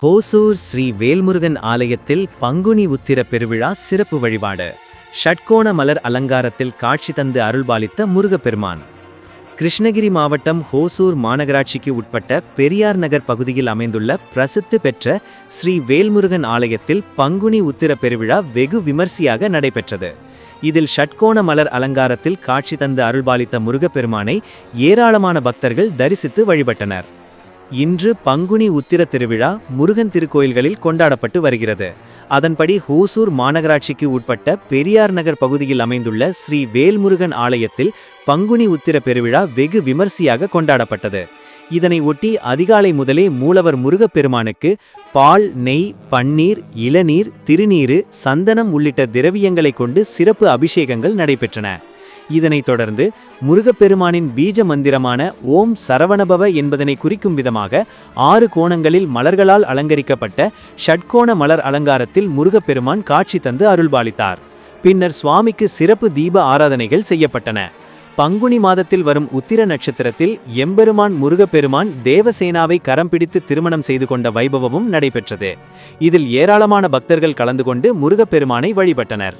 ஹோசூர் ஸ்ரீ வேல்முருகன் ஆலயத்தில் பங்குனி உத்திர பெருவிழா சிறப்பு வழிபாடு. ஷட்கோண மலர் அலங்காரத்தில் காட்சி தந்து அருள்பாலித்த முருகப்பெருமான். கிருஷ்ணகிரி மாவட்டம் ஹோசூர் மாநகராட்சிக்கு உட்பட்ட பெரியார் நகர் பகுதியில் அமைந்துள்ள பிரசித்தி பெற்ற ஸ்ரீ வேல்முருகன் ஆலயத்தில் பங்குனி உத்திர பெருவிழா வெகு விமர்சையாக நடைபெற்றது. இதில் ஷட்கோண மலர் அலங்காரத்தில் காட்சி தந்து அருள்பாலித்த முருகப்பெருமானை ஏராளமான பக்தர்கள் தரிசித்து வழிபட்டனர். இன்று பங்குனி உத்திர திருவிழா முருகன் திருக்கோயில்களில் கொண்டாடப்பட்டு வருகிறது. அதன்படி ஹோசூர் மாநகராட்சிக்கு உட்பட்ட பெரியார் நகர் பகுதியில் அமைந்துள்ள ஸ்ரீ வேல்முருகன் ஆலயத்தில் பங்குனி உத்திர பெருவிழா வெகு விமர்சையாக கொண்டாடப்பட்டது. இதனை ஒட்டி அதிகாலை முதலே மூலவர் முருகப்பெருமானுக்கு பால், நெய், பன்னீர், இளநீர், திருநீறு, சந்தனம் உள்ளிட்ட திரவியங்களை கொண்டு சிறப்பு அபிஷேகங்கள் நடைபெற்றன. இதனைத் தொடர்ந்து முருகப்பெருமானின் பீஜ மந்திரமான ஓம் சரவணபவ என்பதனை குறிக்கும் விதமாக 6 கோணங்களில் மலர்களால் அலங்கரிக்கப்பட்ட ஷட்கோண மலர் அலங்காரத்தில் முருகப்பெருமான் காட்சி தந்து அருள்பாலித்தார். பின்னர் சுவாமிக்கு சிறப்பு தீப ஆராதனைகள் செய்யப்பட்டன. பங்குனி மாதத்தில் வரும் உத்திர நட்சத்திரத்தில் எம்பெருமான் முருகப்பெருமான் தேவசேனாவை கரம் பிடித்து திருமணம் செய்து கொண்ட வைபவமும் நடைபெற்றது. இதில் ஏராளமான பக்தர்கள் கலந்து கொண்டு முருகப்பெருமானை வழிபட்டனர்.